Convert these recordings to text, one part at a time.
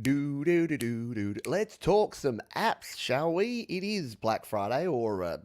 Let's talk some apps, shall we? It is Black Friday or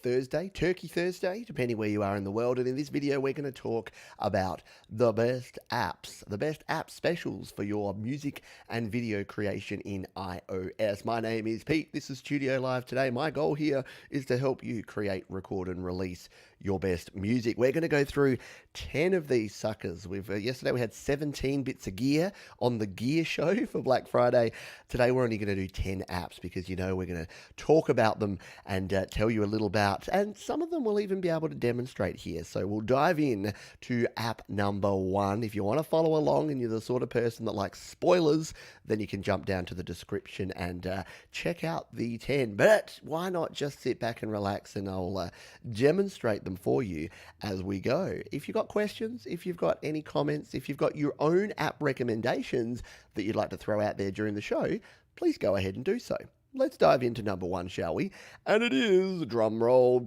Thursday, Turkey Thursday, depending where you are in the world. And in this video, we're going to talk about the best app specials for your music and video creation in iOS. My name is Pete. This is Studio Live today. My goal here is to help you create, record, and release your best music. We're going to go through 10 of these suckers. Yesterday we had 17 bits of gear on the gear show for Black Friday. Today we're only going to do 10 apps because, we're going to talk about them and tell you a little about, and some of them we'll even be able to demonstrate here. So we'll dive in to app number 1. If you want to follow along and you're the sort of person that likes spoilers, then you can jump down to the description and check out the 10. But why not just sit back and relax, and I'll demonstrate them for you as we go. If you've got questions, if you've got any comments, if you've got your own app recommendations that you'd like to throw out there during the show, please go ahead and do so. Let's dive into number 1, shall we? And it is, drum roll,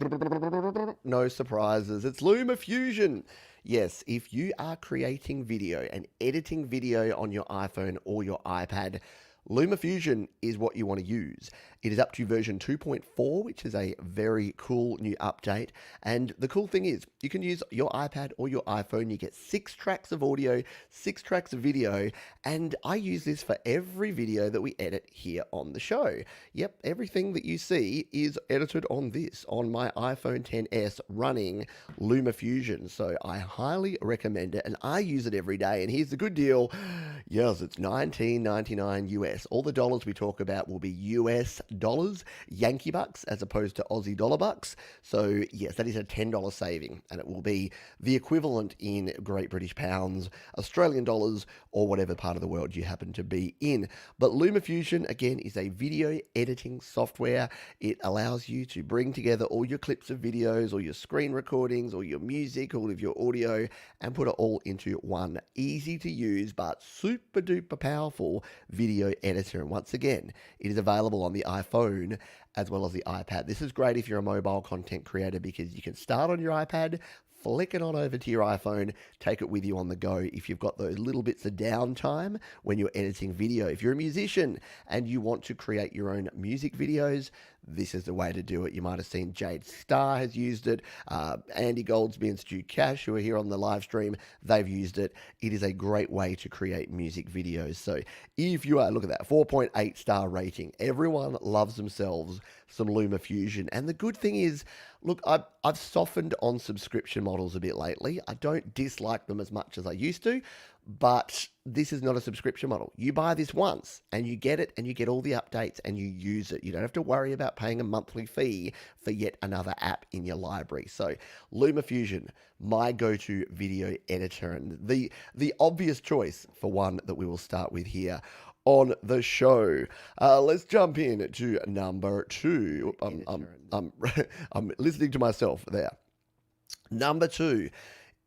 no surprises, it's LumaFusion. Yes, if you are creating video and editing video on your iPhone or your iPad, LumaFusion is what you want to use. It is up to version 2.4, which is a very cool new update. And the cool thing is, you can use your iPad or your iPhone. You get 6 tracks of audio, 6 tracks of video, and I use this for every video that we edit here on the show. Yep, everything that you see is edited on this, on my iPhone XS running LumaFusion. So I highly recommend it, and I use it every day. And here's the good deal. Yes, it's $19.99 US. All the dollars we talk about will be US dollars, Yankee bucks, as opposed to Aussie dollar bucks. So yes, that is a $10 saving, and it will be the equivalent in Great British pounds, Australian dollars, or whatever part of the world you happen to be in. But LumaFusion, again, is a video editing software. It allows you to bring together all your clips of videos, or your screen recordings, or your music, all of your audio, and put it all into one easy to use but super duper powerful video editor. And once again, it is available on the iPhone as well as the iPad. This is great if you're a mobile content creator because you can start on your iPad, flick it on over to your iPhone, take it with you on the go if you've got those little bits of downtime when you're editing video. If you're a musician and you want to create your own music videos, this is the way to do it. You might have seen Jade Starr has used it. Andy Goldsby and Stu Cash, who are here on the live stream, they've used it. It is a great way to create music videos. So if you are, look at that, 4.8 star rating. Everyone loves themselves some LumaFusion. And the good thing is, look, I've softened on subscription models a bit lately. I don't dislike them as much as I used to, but this is not a subscription model. You buy this once and you get it, and you get all the updates and you use it. You don't have to worry about paying a monthly fee for yet another app in your library. So LumaFusion, my go-to video editor, and the obvious choice for one that we will start with here on the show. Let's jump in to number 2. I'm listening to myself there. Number 2.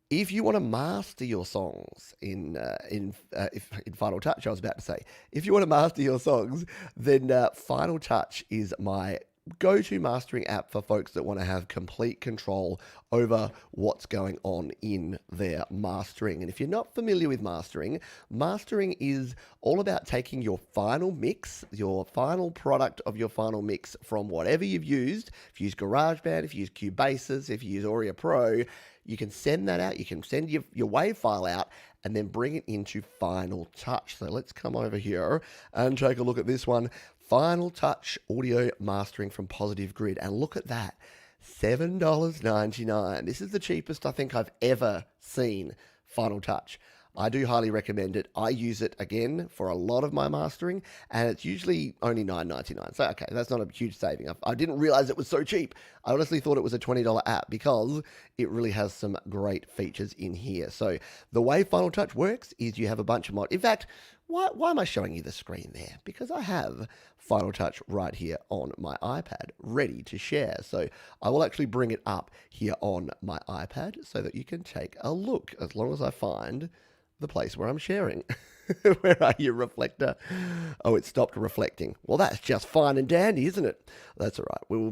If you want to master your songs in Final Touch, I was about to say, if you want to master your songs, then Final Touch is my go-to mastering app for folks that want to have complete control over what's going on in their mastering. And if you're not familiar with mastering is all about taking your final mix, your final product of your final mix from whatever you've used. If you use GarageBand, if you use Cubasis, if you use Auria Pro, you can send that out. You can send your WAV file out and then bring it into Final Touch. So let's come over here and take a look at this one. Final Touch audio mastering from Positive Grid. And look at that, $7.99. This is the cheapest I think I've ever seen Final Touch. I do highly recommend it. I use it, again, for a lot of my mastering, and it's usually only $9.99. So, okay, that's not a huge saving. I didn't realize it was so cheap. I honestly thought it was a $20 app because it really has some great features in here. So, the way Final Touch works is you have a bunch of mods. In fact, why am I showing you the screen there? Because I have Final Touch right here on my iPad, ready to share. So I will actually bring it up here on my iPad so that you can take a look, as long as I find the place where I'm sharing. Where are you, reflector? Oh, it stopped reflecting. Well, that's just fine and dandy, isn't it? That's all right. We'll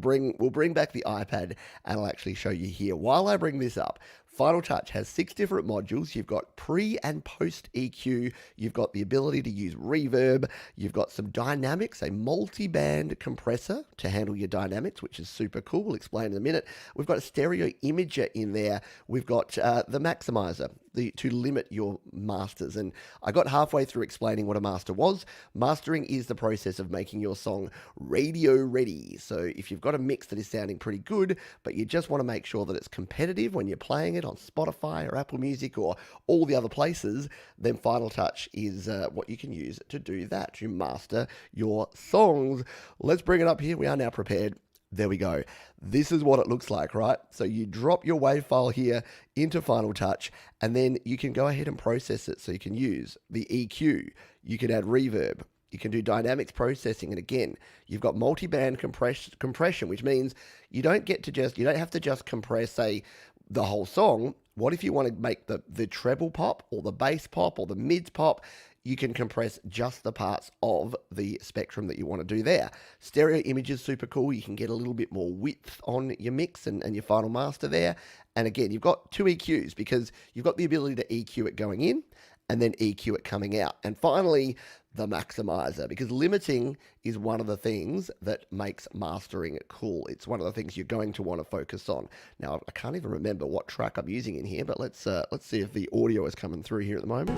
bring back the iPad, and I'll actually show you here. While I bring this up, Final Touch has 6 different modules. You've got pre and post EQ. You've got the ability to use reverb. You've got some dynamics, a multi-band compressor to handle your dynamics, which is super cool. We'll explain in a minute. We've got a stereo imager in there. We've got the maximizer to limit your masters. And I got halfway through explaining what a master was. Mastering is the process of making your song radio ready. So if you've got a mix that is sounding pretty good, but you just want to make sure that it's competitive when you're playing it on Spotify or Apple Music or all the other places, then Final Touch is what you can use to do that, to master your songs. Let's bring it up here. We are now prepared. There we go. This is what it looks like, right? So you drop your WAV file here into Final Touch, and then you can go ahead and process it. So you can use the EQ, you can add reverb, you can do dynamics processing, and again, you've got multi-band compression, which means you don't have to just compress, say, the whole song. What if you want to make the treble pop or the bass pop or the mids pop? You can compress just the parts of the spectrum that you want to do there. Stereo image is super cool. You can get a little bit more width on your mix and your final master there. And again, you've got 2 EQs because you've got the ability to EQ it going in and then EQ it coming out. And finally, the maximizer, because limiting is one of the things that makes mastering cool. It's one of the things you're going to want to focus on. Now, I can't even remember what track I'm using in here, but let's see if the audio is coming through here at the moment.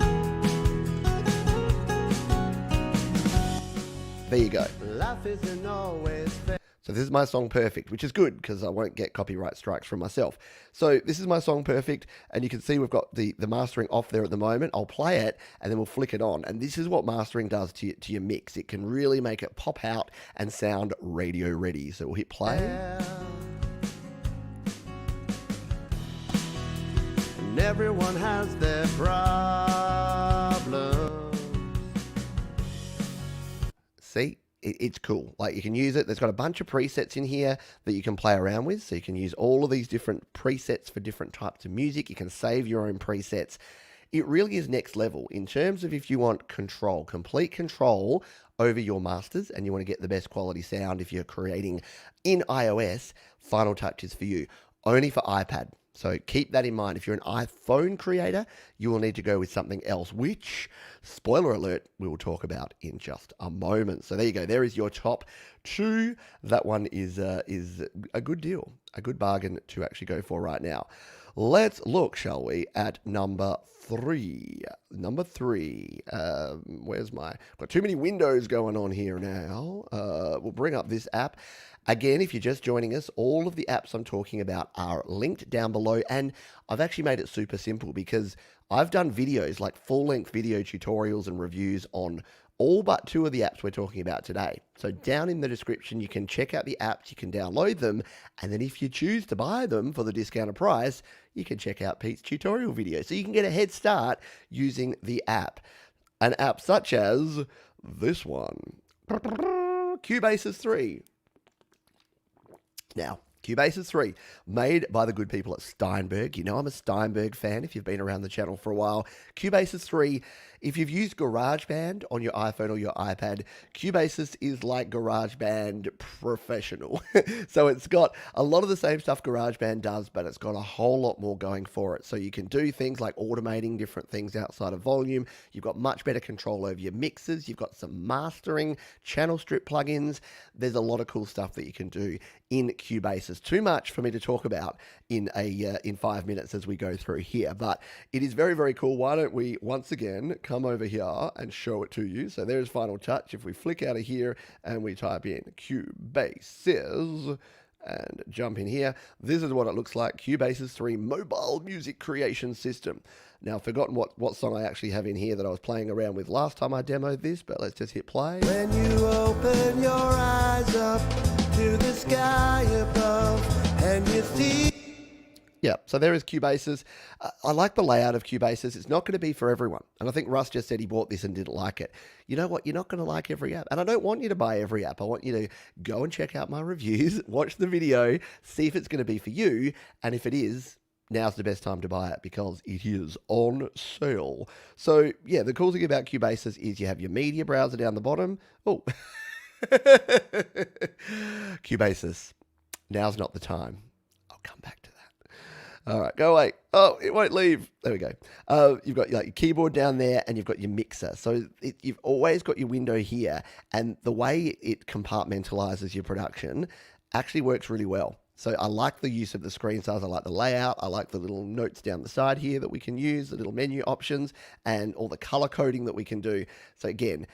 There you go. Life isn't always fair. So this is my song Perfect, which is good because I won't get copyright strikes from myself. So this is my song Perfect, and you can see we've got the mastering off there at the moment. I'll play it, and then we'll flick it on. And this is what mastering does to your mix. It can really make it pop out and sound radio ready. So we'll hit play. And everyone has their problems. See? It's cool. Like, you can use it. There's got a bunch of presets in here that you can play around with. So you can use all of these different presets for different types of music. You can save your own presets. It really is next level in terms of if you want control, complete control over your masters and you want to get the best quality sound. If you're creating in iOS, Final Touch is for you. Only for iPad. So keep that in mind. If you're an iPhone creator, you will need to go with something else, which, spoiler alert, we will talk about in just a moment. So there you go. There is your top 2. That one is a good deal, a good bargain to actually go for right now. Let's look, shall we, at number 3. Number 3. Where's my... Got too many windows going on here now. We'll bring up this app. Again, if you're just joining us, all of the apps I'm talking about are linked down below, and I've actually made it super simple because I've done videos, like full-length video tutorials and reviews on all but 2 of the apps we're talking about today. So down in the description, you can check out the apps, you can download them, and then if you choose to buy them for the discounted price, you can check out Pete's tutorial video. So you can get a head start using the app. An app such as this one, Cubasis 3. Now, Cubasis 3, made by the good people at Steinberg. You know I'm a Steinberg fan if you've been around the channel for a while. Cubasis 3, if you've used GarageBand on your iPhone or your iPad, Cubasis is like GarageBand professional. So it's got a lot of the same stuff GarageBand does, but it's got a whole lot more going for it. So you can do things like automating different things outside of volume. You've got much better control over your mixes. You've got some mastering, channel strip plugins. There's a lot of cool stuff that you can do in Cubasis. Too much for me to talk about in 5 minutes as we go through here, but it is very, very cool. Why don't we once again come over here and show it to you? So there's Final Touch. If we flick out of here and we type in Cubasis and jump in here, this is what it looks like. Cubasis 3 mobile music creation system. Now, I've forgotten what song I actually have in here that I was playing around with last time I demoed this, but let's just hit play. When you open your eyes up to the sky above and you see... Yeah, so there is Cubasis. I like the layout of Cubasis. It's not going to be for everyone. And I think Russ just said he bought this and didn't like it. You know what? You're not going to like every app. And I don't want you to buy every app. I want you to go and check out my reviews, watch the video, see if it's going to be for you. And if it is, now's the best time to buy it because it is on sale. So, yeah, the cool thing about Cubasis is you have your media browser down the bottom. Oh, Cubasis. Now's not the time. I'll come back to that. All right, go away. Oh, it won't leave. There we go. You've got like your keyboard down there, and you've got your mixer. So you've always got your window here, and the way it compartmentalizes your production actually works really well. So I like the use of the screen size. I like the layout. I like the little notes down the side here that we can use, the little menu options, and all the color coding that we can do. So again,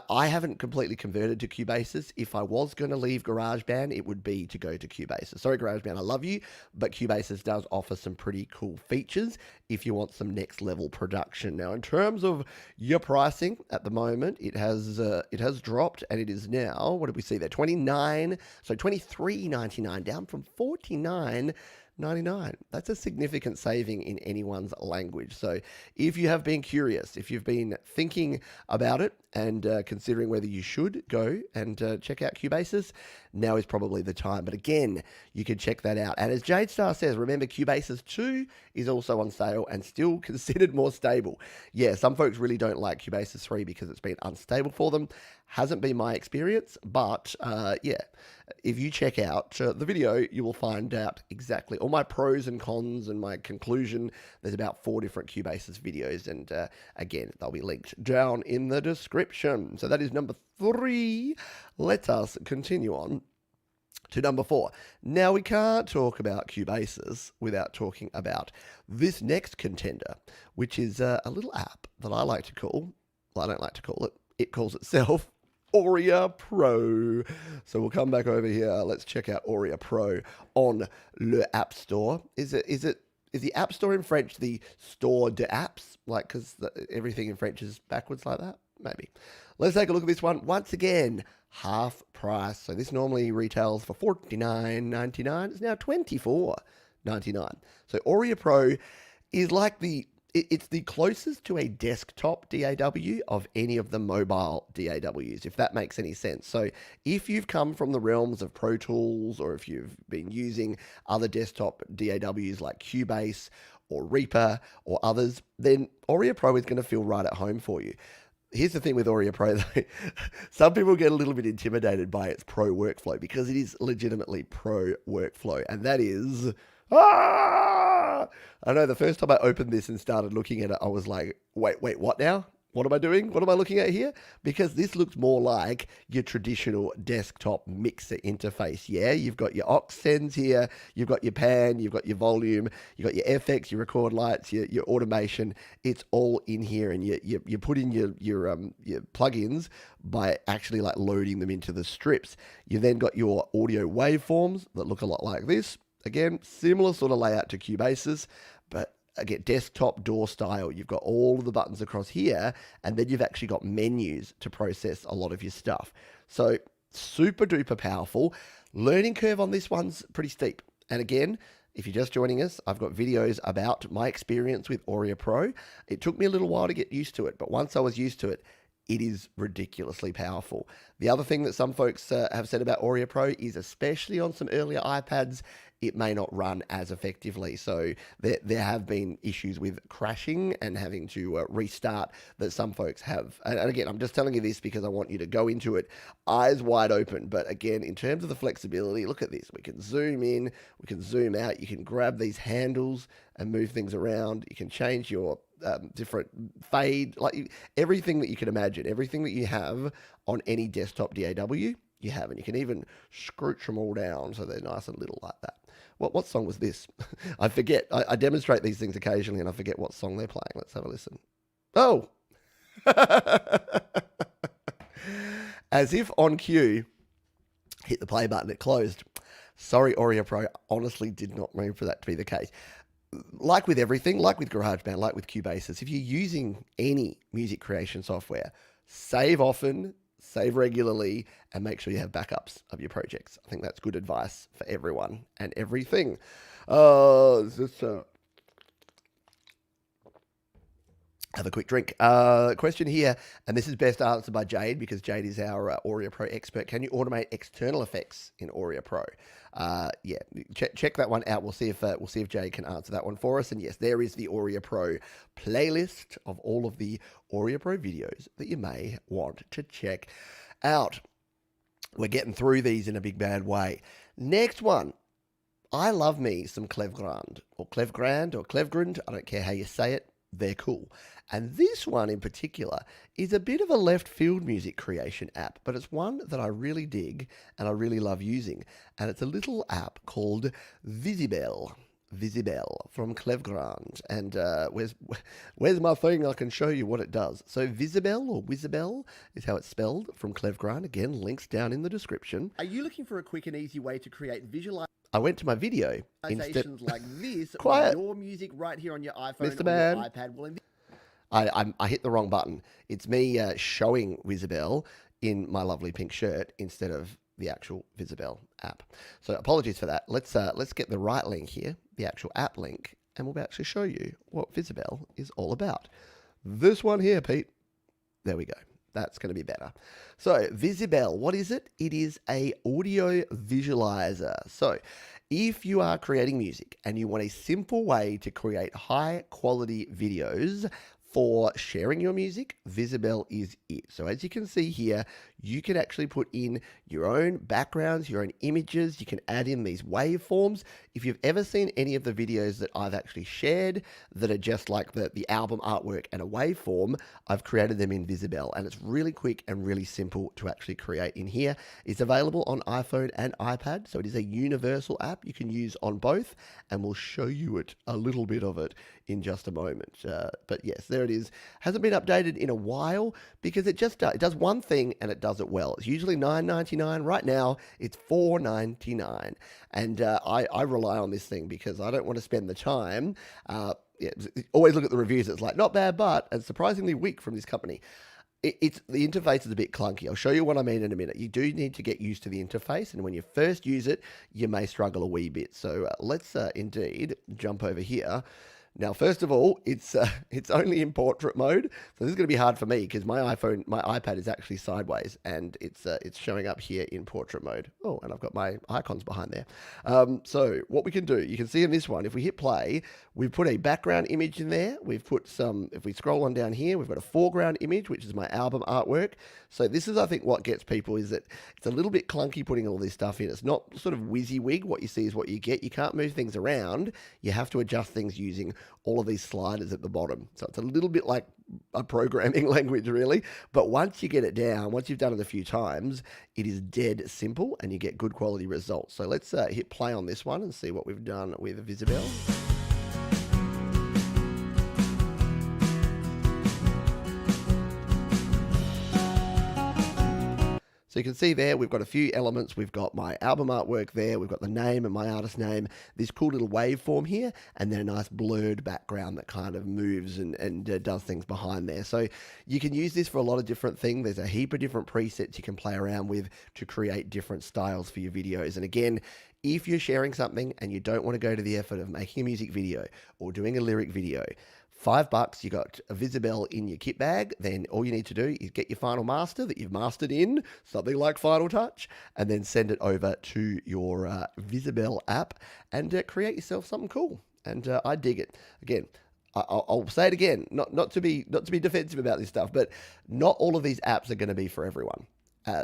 I haven't completely converted to Cubasis. If I was going to leave GarageBand, it would be to go to Cubasis. Sorry, GarageBand, I love you, but Cubasis does offer some pretty cool features if you want some next level production. Now, in terms of your pricing at the moment, it has dropped, and it is now, what did we see there? 29, so $23.99, down from $49.99. That's a significant saving in anyone's language. So if you have been curious, if you've been thinking about it and considering whether you should go and check out Cubasis, now is probably the time. But again, you can check that out. And as Jade Star says, remember Cubasis 2 is also on sale and still considered more stable. Yeah, some folks really don't like Cubasis 3 because it's been unstable for them. Hasn't been my experience, but yeah, if you check out the video, you will find out exactly all my pros and cons and my conclusion. There's about 4 different Cubasis videos, and again, they'll be linked down in the description. So that is number 3. Let us continue on to number 4. Now, we can't talk about Cubasis without talking about this next contender, which is a little app that I like to call, well, I don't like to call it, it calls itself Auria Pro. So we'll come back over here. Let's check out Auria Pro on the App Store. Is the App Store in French the store de apps? Like, because everything in French is backwards like that? Maybe. Let's take a look at this one. Once again, half price. So this normally retails for $49.99. It's now $24.99. So Auria Pro is like it's the closest to a desktop DAW of any of the mobile DAWs, if that makes any sense. So if you've come from the realms of Pro Tools, or if you've been using other desktop DAWs like Cubase or Reaper or others, then Auria Pro is going to feel right at home for you. Here's the thing with Auria Pro, though. Some people get a little bit intimidated by its pro workflow, because it is legitimately pro workflow, and that is... I know the first time I opened this and started looking at it, I was like, wait, what now? What am I doing? What am I looking at here? Because this looks more like your traditional desktop mixer interface. Yeah, you've got your aux sends here, you've got your pan, you've got your volume, you've got your FX, your record lights, your automation. It's all in here, and you put in your plugins by actually like loading them into the strips. You've then got your audio waveforms that look a lot like this. Again, similar sort of layout to Cubasis, but again, desktop DAW style. You've got all of the buttons across here, and then you've actually got menus to process a lot of your stuff. So super duper powerful. Learning curve on this one's pretty steep. And again, if you're just joining us, I've got videos about my experience with Auria Pro. It took me a little while to get used to it, but once I was used to it, it is ridiculously powerful. The other thing that some folks have said about Auria Pro is, especially on some earlier iPads, it may not run as effectively. So there have been issues with crashing and having to restart that some folks have. And again, I'm just telling you this because I want you to go into it eyes wide open. But again, in terms of the flexibility, look at this. We can zoom in, we can zoom out. You can grab these handles and move things around. You can change your different fade, like everything that you can imagine, everything that you have on any desktop DAW, you have. And you can even scrooch them all down so they're nice and little like that. What song was this? I forget. I demonstrate these things occasionally, and I forget what song they're playing. Let's have a listen. Oh! As if on cue, hit the play button, it closed. Sorry, Auria Pro, honestly did not mean for that to be the case. Like with everything, like with GarageBand, like with Cubasis, if you're using any music creation software, save often, save regularly, and make sure you have backups of your projects. I think that's good advice for everyone and everything. Have a quick drink. Question here, and this is best answered by Jade, because Jade is our Auria Pro expert. Can you automate external effects in Auria Pro? Yeah, check that one out. We'll see if Jade can answer that one for us. And yes, there is the Auria Pro playlist of all of the Auria Pro videos that you may want to check out. We're getting through these in a big bad way. Next one. I love me some Clevgrand or Clevgrand or Clevgrand. I don't care how you say it. They're cool. And this one in particular is a bit of a left field music creation app, but it's one that I really dig and I really love using. And it's a little app called Wizibel. Wizibel from Clevgrand. And where's my thing? I can show you what it does. So Wizibel or Wizibel is how it's spelled from Clevgrand. Again, links down in the description. Are you looking for a quick and easy way to create visualizations? I went to my video Like this, Quiet. with your music right here on your iPhone Mr. or Man. your iPad. Well, I hit the wrong button. It's me showing Wizibel in my lovely pink shirt instead of the actual Wizibel app. So apologies for that. Let's get the right link here, the actual app link, and we'll actually show you what Wizibel is all about. This one here, Pete. There we go. That's going to be better. So Wizibel, what is it? It is a audio visualizer. So if you are creating music and you want a simple way to create high quality videos for sharing your music, Wizibel is it. So as you can see here, you can actually put in your own backgrounds, your own images. You can add in these waveforms. If you've ever seen any of the videos that I've actually shared that are just like the album artwork and a waveform, I've created them in Wizibel, and it's really quick and really simple to actually create in here. It's available on iPhone and iPad, so it is a universal app you can use on both, and we'll show you it, a little bit of it, in just a moment. But yes, there it is. Hasn't been updated in a while because it does one thing and it does it well. It's usually $9.99. Right now, it's $4.99. And I rely on this thing because I don't want to spend the time. Always look at the reviews. It's like, not bad, but and surprisingly weak from this company. The interface is a bit clunky. I'll show you what I mean in a minute. You do need to get used to the interface, and when you first use it, you may struggle a wee bit. So let's indeed jump over here. Now, first of all, it's only in portrait mode, so this is going to be hard for me because my iPad is actually sideways, and it's showing up here in portrait mode. Oh, and I've got my icons behind there. So what we can do, you can see in this one, if we hit play, we've put a background image in there. We've put some, if we scroll on down here, we've got a foreground image, which is my album artwork. So this is, I think, what gets people is that it's a little bit clunky putting all this stuff in. It's not sort of WYSIWYG. What you see is what you get. You can't move things around. You have to adjust things using all of these sliders at the bottom. So it's a little bit like a programming language, really. But once you get it down, once you've done it a few times, it is dead simple and you get good quality results. So let's hit play on this one and see what we've done with Wizibel. So you can see there, we've got a few elements. We've got my album artwork there. We've got the name and my artist name, this cool little waveform here, and then a nice blurred background that kind of moves and does things behind there. So you can use this for a lot of different things. There's a heap of different presets you can play around with to create different styles for your videos. And again, if you're sharing something and you don't want to go to the effort of making a music video or doing a lyric video, $5, you got a Wizibel in your kit bag. Then all you need to do is get your final master that you've mastered in something like Final Touch, and then send it over to your Wizibel app and create yourself something cool. And I dig it. Again, I'll say it again, not to be defensive about this stuff, but not all of these apps are going to be for everyone.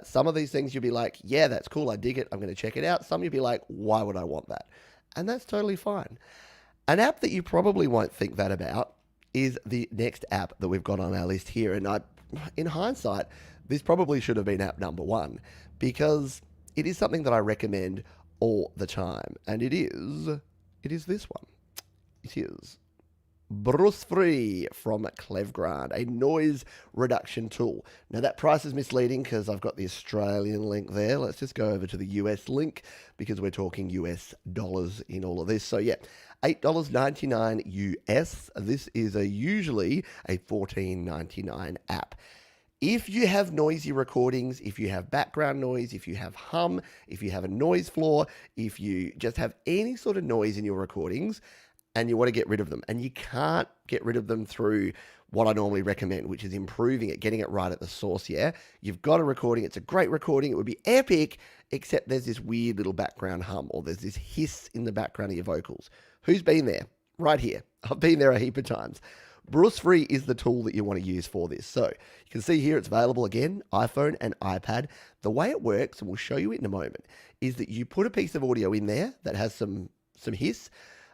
Some of these things you'll be like, yeah, that's cool, I dig it, I'm going to check it out. Some you'll be like, why would I want that? And that's totally fine. An app that you probably won't think that about is the next app that we've got on our list here. And in hindsight, this probably should have been app number one because it is something that I recommend all the time. And it is this one. It is Brusfri from Clevgrand, a noise reduction tool. Now that price is misleading because I've got the Australian link there. Let's just go over to the US link because we're talking US dollars in all of this. So yeah, $8.99 US. This is usually a $14.99 app. If you have noisy recordings, if you have background noise, if you have hum, if you have a noise floor, if you just have any sort of noise in your recordings, and you want to get rid of them, and you can't get rid of them through what I normally recommend, which is improving it, getting it right at the source, yeah? You've got a recording, it's a great recording, it would be epic, except there's this weird little background hum, or there's this hiss in the background of your vocals. Who's been there? Right here. I've been there a heap of times. Brusfri is the tool that you want to use for this. So you can see here it's available again, iPhone and iPad. The way it works, and we'll show you it in a moment, is that you put a piece of audio in there that has some some hiss.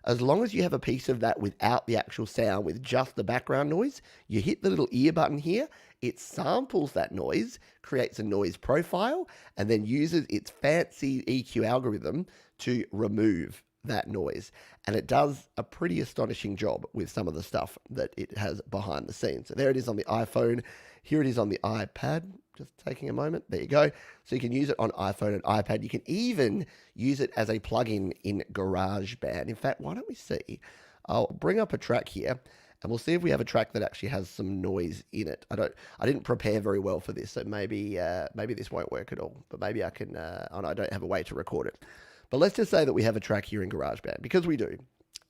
As long as you have a piece of that without the actual sound, with just the background noise, you hit the little ear button here, it samples that noise, creates a noise profile, and then uses its fancy EQ algorithm to remove that noise. And it does a pretty astonishing job with some of the stuff that it has behind the scenes. So there it is on the iPhone. Here it is on the iPad. Just taking a moment. There you go. So you can use it on iPhone and iPad. You can even use it as a plugin in GarageBand. In fact, why don't we see? I'll bring up a track here, and we'll see if we have a track that actually has some noise in it. I didn't prepare very well for this, so maybe this won't work at all. But maybe I can. Oh no, I don't have a way to record it. But let's just say that we have a track here in GarageBand, because we do.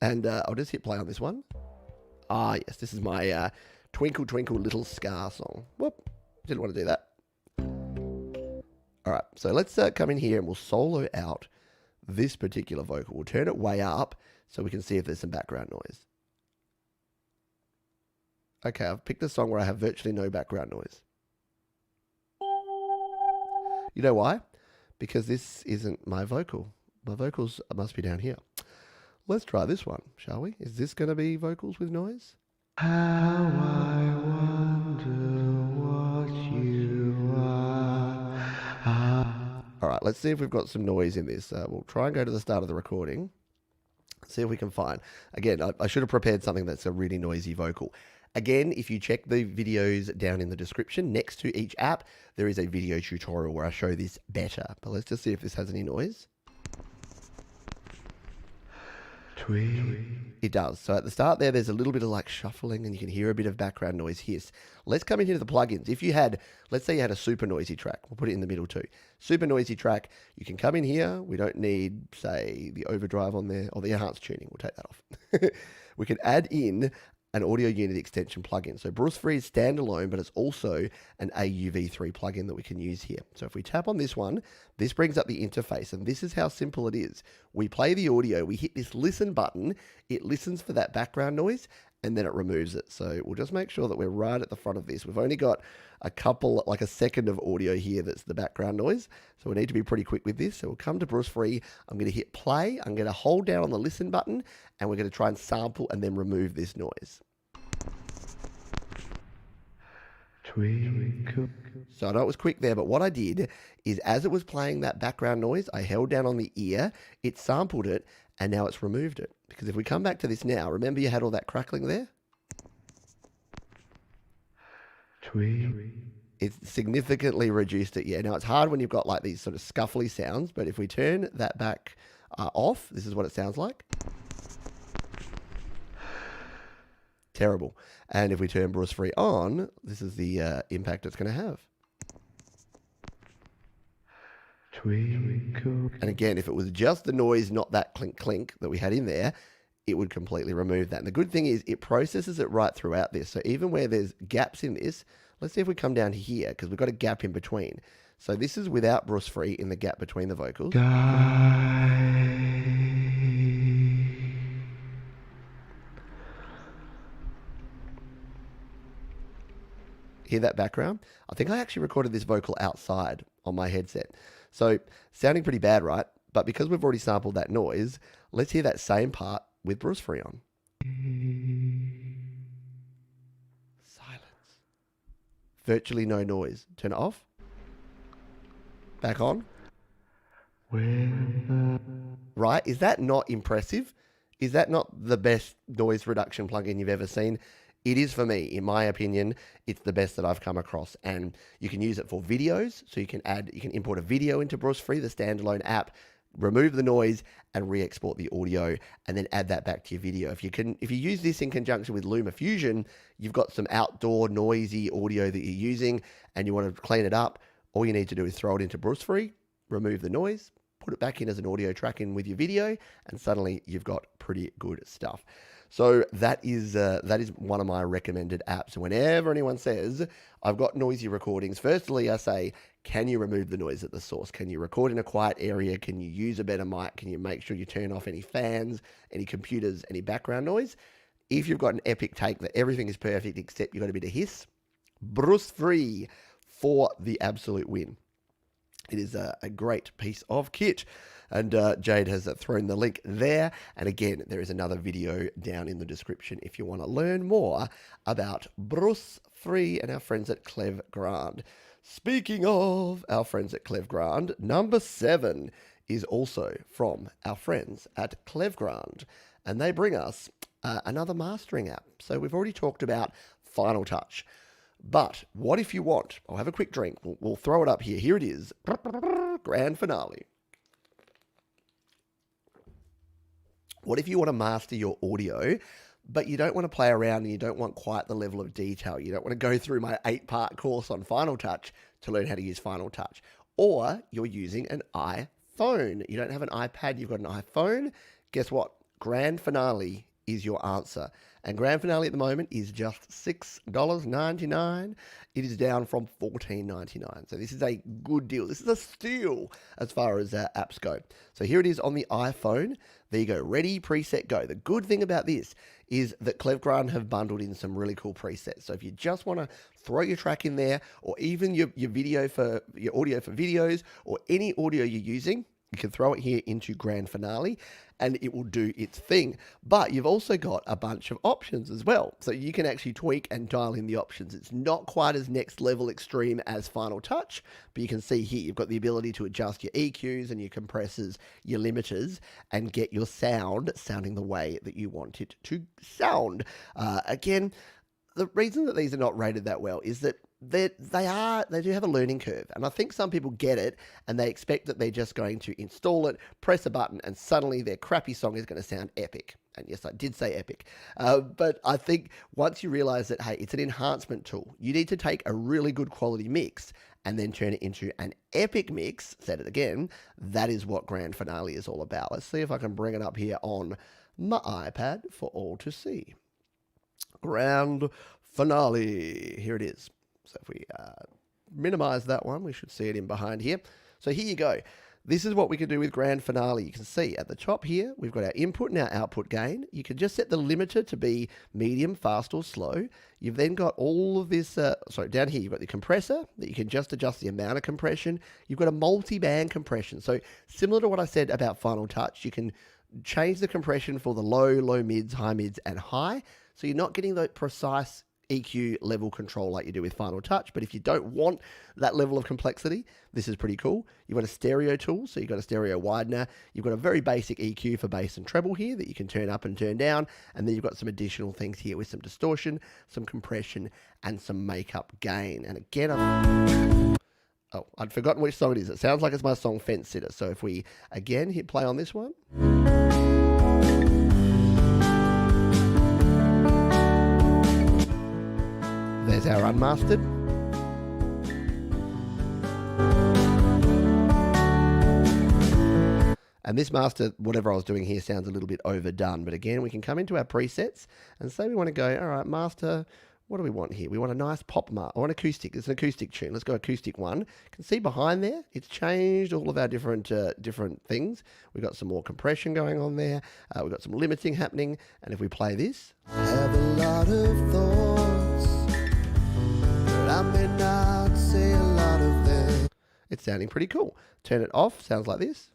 And I'll just hit play on this one. Ah, yes, this is my Twinkle Twinkle Little Star song. Whoop, didn't want to do that. All right, so let's come in here and we'll solo out this particular vocal. We'll turn it way up so we can see if there's some background noise. Okay, I've picked a song where I have virtually no background noise. You know why? Because this isn't my vocal. My vocals must be down here. Let's try this one, shall we? Is this going to be vocals with noise? How I wonder what you are. All right, let's see if we've got some noise in this. We'll try and go to the start of the recording. See if we can find. Again, I should have prepared something that's a really noisy vocal. Again, if you check the videos down in the description, next to each app, there is a video tutorial where I show this better. But let's just see if this has any noise. It does. So at the start there's a little bit of like shuffling, and you can hear a bit of background noise hiss. Let's come in here to the plugins. If you had, let's say you had a super noisy track, we'll put it in the middle too. Super noisy track, you can come in here. We don't need, say, the overdrive on there, or the enhanced tuning. We'll take that off. We can add in an audio unit extension plugin. So Brusfri is standalone, but it's also an AUv3 plugin that we can use here. So if we tap on this one, this brings up the interface, and this is how simple it is. We play the audio, we hit this listen button, it listens for that background noise, and then it removes it. So we'll just make sure that we're right at the front of this. We've only got a couple, like a second of audio here that's the background noise. So we need to be pretty quick with this. So we'll come to Brusfri. I'm going to hit play. I'm going to hold down on the listen button, and we're going to try and sample and then remove this noise. So I know it was quick there, but what I did is as it was playing that background noise, I held down on the ear, it sampled it, and now it's removed it. Because if we come back to this now, remember you had all that crackling there? It's significantly reduced it, yeah. Now it's hard when you've got like these sort of scuffly sounds, but if we turn that back off, this is what it sounds like. Terrible. And if we turn Brusfri on, this is the impact it's going to have. And again, if it was just the noise, not that clink clink that we had in there, it would completely remove that. And the good thing is it processes it right throughout this. So even where there's gaps in this, let's see if we come down here, because we've got a gap in between. So this is without Brusfri in the gap between the vocals. Hear that background? I think I actually recorded this vocal outside on my headset. So sounding pretty bad, right? But because we've already sampled that noise, let's hear that same part with Brusfri on. Silence. Virtually no noise. Turn it off. Back on. Right? Is that not impressive? Is that not the best noise reduction plugin you've ever seen? It is for me, in my opinion. It's the best that I've come across, and you can use it for videos. So you can import a video into Brusfri, the standalone app, remove the noise, and re-export the audio, and then add that back to your video. If you use this in conjunction with LumaFusion, you've got some outdoor noisy audio that you're using, and you want to clean it up. All you need to do is throw it into Brusfri, remove the noise, put it back in as an audio track in with your video, and suddenly you've got pretty good stuff. So that is one of my recommended apps. Whenever anyone says, I've got noisy recordings, firstly I say, can you remove the noise at the source? Can you record in a quiet area? Can you use a better mic? Can you make sure you turn off any fans, any computers, any background noise? If you've got an epic take that everything is perfect except you've got a bit of hiss, Brusfri for the absolute win. It is a great piece of kit. And Jade has thrown the link there. And again, there is another video down in the description if you want to learn more about Brusfri and our friends at Clev Grand. Speaking of our friends at Clev Grand, number 7 is also from our friends at Clev Grand. And they bring us another mastering app. So we've already talked about Final Touch. But what if you want? I'll have a quick drink. We'll throw it up here. Here it is. Grand finale. What if you want to master your audio, but you don't want to play around and you don't want quite the level of detail? You don't want to go through my 8-part course on Final Touch to learn how to use Final Touch. Or you're using an iPhone. You don't have an iPad, you've got an iPhone. Guess what? Grand finale is your answer. And Grand Finale at the moment is just $6.99. It is down from $14.99. So this is a good deal. This is a steal as far as apps go. So here it is on the iPhone. There you go. Ready, preset, go. The good thing about this is that Clev Grand have bundled in some really cool presets. So if you just want to throw your track in there, or even your audio for videos, or any audio you're using, you can throw it here into Grand Finale and it will do its thing. But you've also got a bunch of options as well. So you can actually tweak and dial in the options. It's not quite as next level extreme as Final Touch, but you can see here you've got the ability to adjust your EQs and your compressors, your limiters, and get your sound sounding the way that you want it to sound. Again, the reason that these are not rated that well is that they do have a learning curve. And I think some people get it and they expect that they're just going to install it, press a button, and suddenly their crappy song is going to sound epic. And yes, I did say epic. But I think once you realize that, hey, it's an enhancement tool, you need to take a really good quality mix and then turn it into an epic mix, said it again, that is what Grand Finale is all about. Let's see if I can bring it up here on my iPad for all to see. Grand Finale. Here it is. So if we minimize that one, we should see it in behind here. So here you go. This is what we can do with Grand Finale. You can see at the top here, we've got our input and our output gain. You can just set the limiter to be medium, fast, or slow. You've then got all of this, down here, you've got the compressor that you can just adjust the amount of compression. You've got a multi-band compression. So similar to what I said about Final Touch, you can change the compression for the low, low mids, high mids, and high. So you're not getting the precise EQ level control like you do with Final Touch. But if you don't want that level of complexity, this is pretty cool. You've got a stereo tool, so you've got a stereo widener. You've got a very basic EQ for bass and treble here that you can turn up and turn down. And then you've got some additional things here with some distortion, some compression, and some makeup gain. And again, I'd forgotten which song it is. It sounds like it's my song Fence Sitter. So if we, again, hit play on this one. There's our unmastered. And this master, whatever I was doing here, sounds a little bit overdone. But again, we can come into our presets and say we want to go, all right, master, what do we want here? We want a nice pop or an acoustic. It's an acoustic tune. Let's go acoustic one. You can see behind there, it's changed all of our different things. We've got some more compression going on there. We've got some limiting happening. And if we play this. I have a lot of thoughts, but I may not say a lot of them. It's sounding pretty cool. Turn it off. Sounds like this.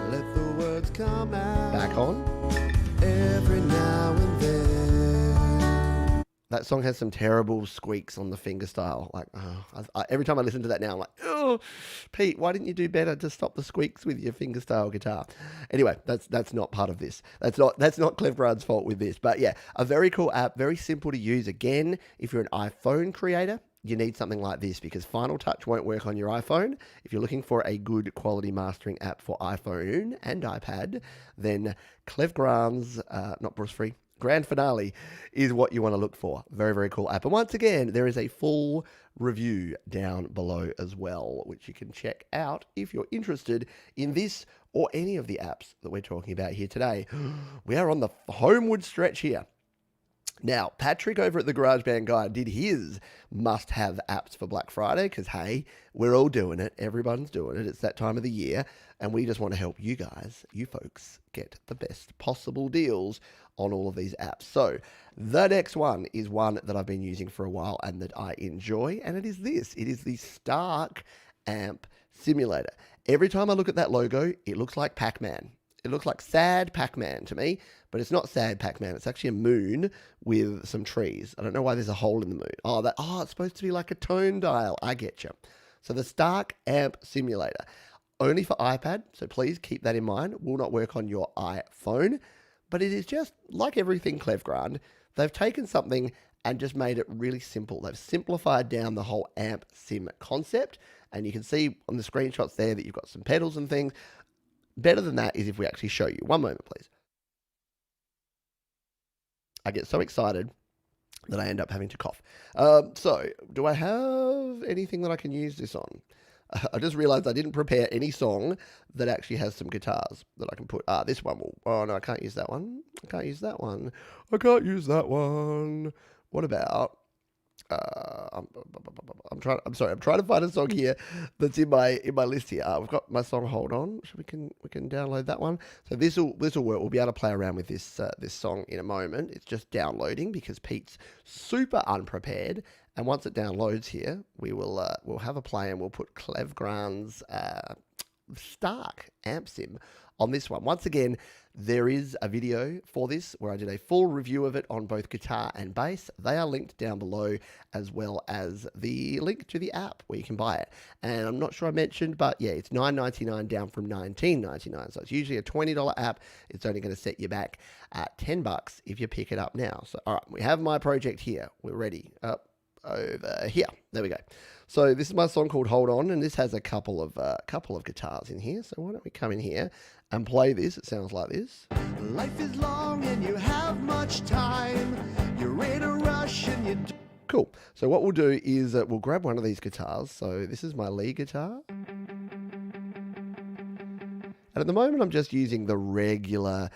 Let the words come out. Back on. Every now and then. That song has some terrible squeaks on the fingerstyle. Like, every time I listen to that now, I'm like, oh, Pete, why didn't you do better to stop the squeaks with your fingerstyle guitar? Anyway, that's not part of this. That's not Clev Grand's fault with this. But yeah, a very cool app, very simple to use. Again, if you're an iPhone creator, you need something like this because Final Touch won't work on your iPhone. If you're looking for a good quality mastering app for iPhone and iPad, then Clev Grand's, not Brusfri, Grand Finale is what you want to look for. Very, very cool app. And once again, there is a full review down below as well, which you can check out if you're interested in this or any of the apps that we're talking about here today. We are on the homeward stretch here. Now, Patrick over at the GarageBand Guide did his must-have apps for Black Friday because, hey, we're all doing it. Everyone's doing it. It's that time of the year, and we just want to help you guys, you folks, get the best possible deals on all of these apps. So the next one is one that I've been using for a while and that I enjoy, and it is this. It is the Stark Amp simulator. Every time I look at that logo, it looks like Pac-Man. It looks like sad Pac-Man to me, but it's not sad Pac-Man. It's actually a moon with some trees. I don't know why there's a hole in the moon. It's supposed to be like a tone dial. I get you. So the Stark Amp Simulator, only for iPad, so please keep that in mind. Will not work on your iPhone, but it is just like everything Clevgrand. They've taken something and just made it really simple. They've simplified down the whole amp sim concept, and you can see on the screenshots there that you've got some pedals and things. Better than that is if we actually show you. One moment, please. I get so excited that I end up having to cough. So, do I have anything that I can use this on? I just realized I didn't prepare any song that actually has some guitars that I can put. This one will. Oh, no, I can't use that one. I can't use that one. I can't use that one. What about... I'm trying to find a song here that's in my list here. We've got my song Hold On. So we can download that one. So this will work. We'll be able to play around with this song in a moment. It's just downloading because Pete's super unprepared. And once it downloads here, we'll have a play and we'll put Clevgrand's Stark Amp Sim on this one. Once again, there is a video for this where I did a full review of it on both guitar and bass. They are linked down below, as well as the link to the app where you can buy it. And I'm not sure I mentioned, but yeah, it's $9.99 down from $19.99. So it's usually a $20 app. It's only going to set you back at $10 if you pick it up now. So all right, we have my project here. We're ready. Up over here. There we go. So this is my song called Hold On, and this has a couple of guitars in here. So why don't we come in here and play this? It sounds like this. Life is long and you have much time. You're in a rush and you... Cool. So what we'll do is we'll grab one of these guitars. So this is my lead guitar. And at the moment, I'm just using the regular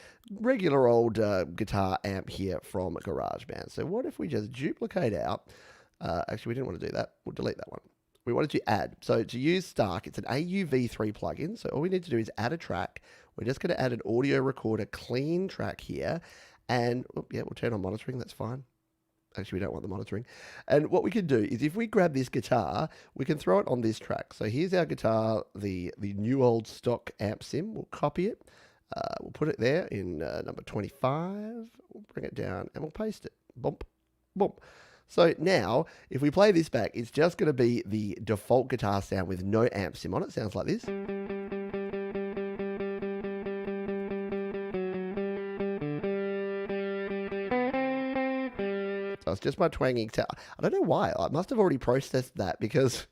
old guitar amp here from GarageBand. So what if we just duplicate out... actually, we didn't want to do that. We'll delete that one. We wanted to add. So to use Stark, it's an AUv3 plugin. So all we need to do is add a track. We're just going to add an audio recorder clean track here. And yeah, we'll turn on monitoring. That's fine. Actually, we don't want the monitoring. And what we can do is if we grab this guitar, we can throw it on this track. So here's our guitar, the new old stock amp sim. We'll copy it. We'll put it there in number 25. We'll bring it down and we'll paste it. Bump, bump. So now, if we play this back, it's just going to be the default guitar sound with no amp sim on it. Sounds like this. So it's just my twanging guitar. I don't know why. I must have already processed that because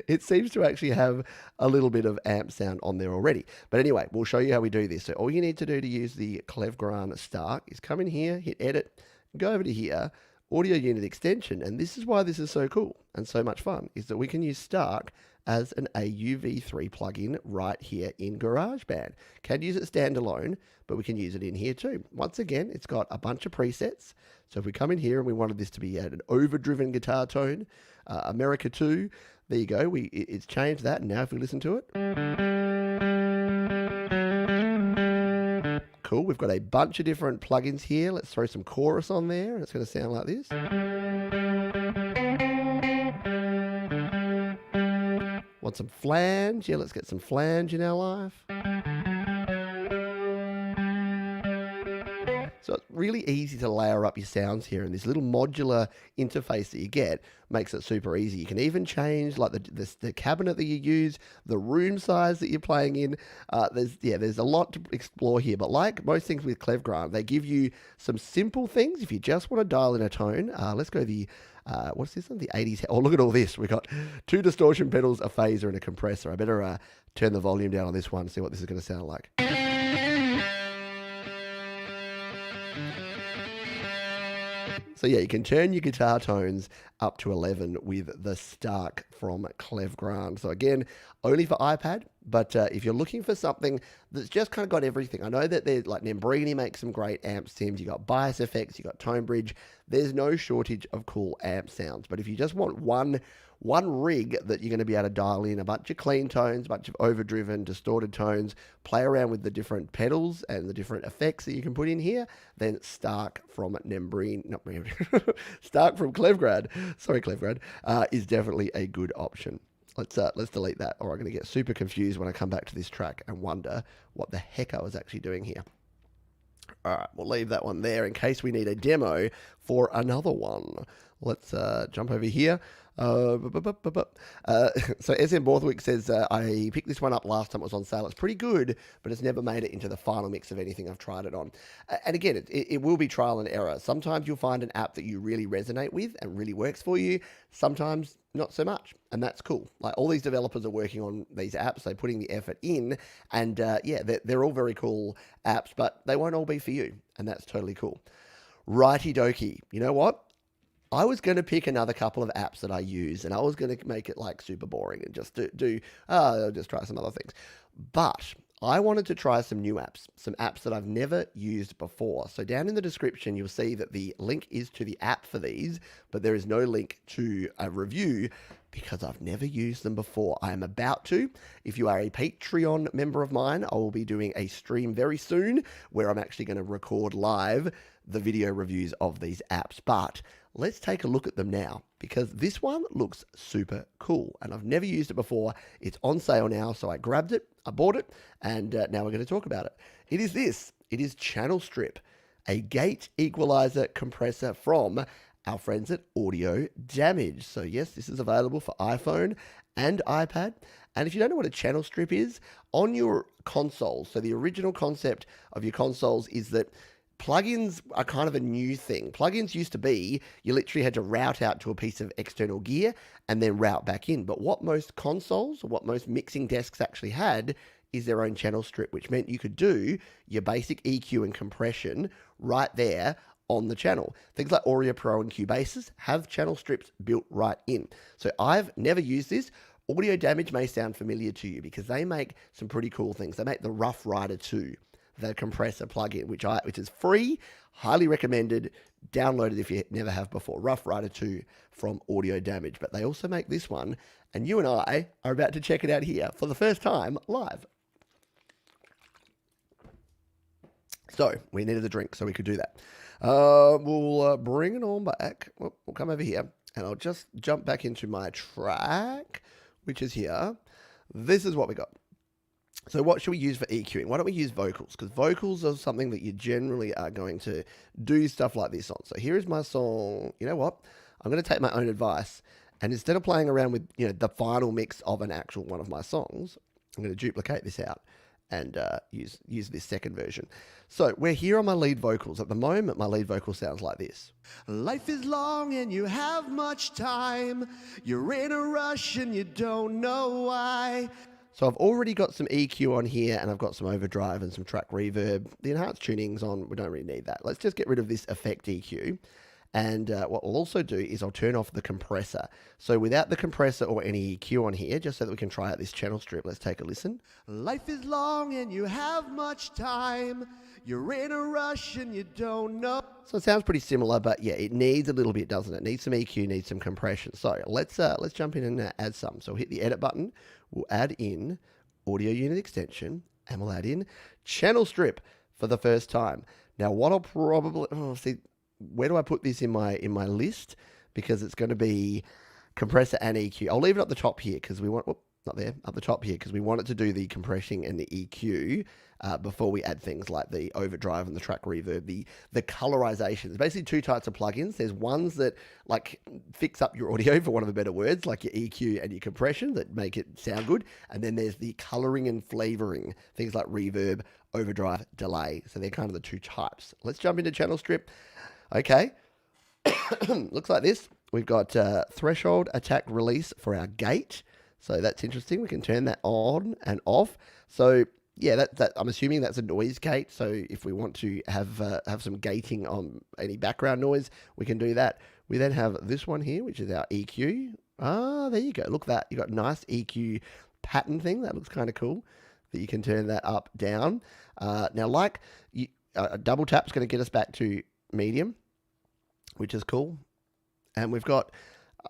it seems to actually have a little bit of amp sound on there already. But anyway, we'll show you how we do this. So all you need to do to use the Clevgrand Stark is come in here, hit edit, go over to here, audio unit extension, and this is why this is so cool and so much fun, is that we can use Stark as an AUv3 plugin right here in GarageBand. Can use it standalone, but we can use it in here too. Once again, it's got a bunch of presets. So if we come in here and we wanted this to be at an overdriven guitar tone, America 2, there you go. It's changed that, and now if we listen to it, cool. We've got a bunch of different plugins here. Let's throw some chorus on there, and it's going to sound like this. Want some flange? Yeah, let's get some flange in our life. So it's really easy to layer up your sounds here, and this little modular interface that you get makes it super easy. You can even change like the cabinet that you use, the room size that you're playing in. There's a lot to explore here, but like most things with Clevgrand, they give you some simple things. If you just want to dial in a tone, let's go the what's this one? The 80s. Oh, look at all this. We've got 2 distortion pedals, a phaser, and a compressor. I better turn the volume down on this one and see what this is going to sound like. So yeah, you can turn your guitar tones up to 11 with the Stark from Clevgrand. So again, only for iPad, but if you're looking for something that's just kind of got everything, I know that there's like Nembrini makes some great amp sims. You got bias effects, you got tone bridge. There's no shortage of cool amp sounds. But if you just want one rig that you're going to be able to dial in a bunch of clean tones, a bunch of overdriven, distorted tones, play around with the different pedals and the different effects that you can put in here, then Stark from Stark from Clevgrand, is definitely a good option. Let's delete that, or I'm going to get super confused when I come back to this track and wonder what the heck I was actually doing here. All right, we'll leave that one there in case we need a demo for another one. Let's jump over here. So SM Borthwick says, I picked this one up last time it was on sale. It's pretty good, but it's never made it into the final mix of anything I've tried it on. And again, it will be trial and error. Sometimes you'll find an app that you really resonate with and really works for you. Sometimes not so much, and that's cool. Like, all these developers are working on these apps, they're putting the effort in, and yeah, they're all very cool apps, but they won't all be for you, and that's totally cool. Righty dokie. You know what? I was going to pick another couple of apps that I use, and I was going to make it like super boring and just just try some other things. But I wanted to try some new apps, some apps that I've never used before. So down in the description, you'll see that the link is to the app for these, but there is no link to a review because I've never used them before. I am about to. If you are a Patreon member of mine, I will be doing a stream very soon where I'm actually going to record live the video reviews of these apps. But let's take a look at them now, because this one looks super cool and I've never used it before. It's on sale now, so I grabbed it, I bought it, and now we're going to talk about it. It is Channel Strip, a gate equalizer compressor from our friends at Audio Damage. So yes, this is available for iPhone and iPad. And if you don't know what a channel strip is, on your consoles, so the original concept of your consoles is that plugins are kind of a new thing. Plugins used to be, you literally had to route out to a piece of external gear and then route back in. But what most consoles, or what most mixing desks actually had, is their own channel strip, which meant you could do your basic EQ and compression right there on the channel. Things like Auria Pro and Cubasis have channel strips built right in. So I've never used this. Audio Damage may sound familiar to you because they make some pretty cool things. They make the Rough Rider 2, the compressor plugin, which is free, highly recommended. Download it if you never have before. Rough Rider 2 from Audio Damage. But they also make this one, and you and I are about to check it out here for the first time live. So we needed a drink, so we could do that. We'll bring it on back. We'll come over here, and I'll just jump back into my track, which is here. This is what we got. So what should we use for EQing? Why don't we use vocals? Because vocals are something that you generally are going to do stuff like this on. So here is my song. You know what? I'm going to take my own advice, and instead of playing around with the final mix of an actual one of my songs, I'm going to duplicate this out and use this second version. So we're here on my lead vocals. At the moment, my lead vocal sounds like this. Life is long and you have much time. You're in a rush and you don't know why. So I've already got some EQ on here, and I've got some overdrive and some track reverb. The enhanced tuning's on. We don't really need that. Let's just get rid of this effect EQ. And what we'll also do is I'll turn off the compressor. So without the compressor or any EQ on here, just so that we can try out this channel strip, let's take a listen. Life is long and you have much time. You're in a rush and you don't know. So it sounds pretty similar, but yeah, it needs a little bit, doesn't it? It needs some EQ, needs some compression. So let's jump in and add some. So we'll hit the edit button. We'll add in audio unit extension, and we'll add in channel strip for the first time. Now what I'll probably where do I put this in my list? Because it's going to be compressor and EQ. I'll leave it at the top here because we want, not there, up the top here, because we want it to do the compressing and the EQ before we add things like the overdrive and the track reverb, the colorization. There's basically two types of plugins. There's ones that like fix up your audio, for want of a better words, like your EQ and your compression that make it sound good. And then there's the coloring and flavoring, things like reverb, overdrive, delay. So they're kind of the two types. Let's jump into channel strip. Okay, looks like this. We've got threshold, attack, release for our gate. So that's interesting. We can turn that on and off. So yeah, that I'm assuming that's a noise gate. So if we want to have some gating on any background noise, we can do that. We then have this one here, which is our EQ. Ah, there you go. Look at that. You got a nice EQ pattern thing. That looks kind of cool. That you can turn that up, down. Now, a double tap is going to get us back to medium, which is cool. And we've got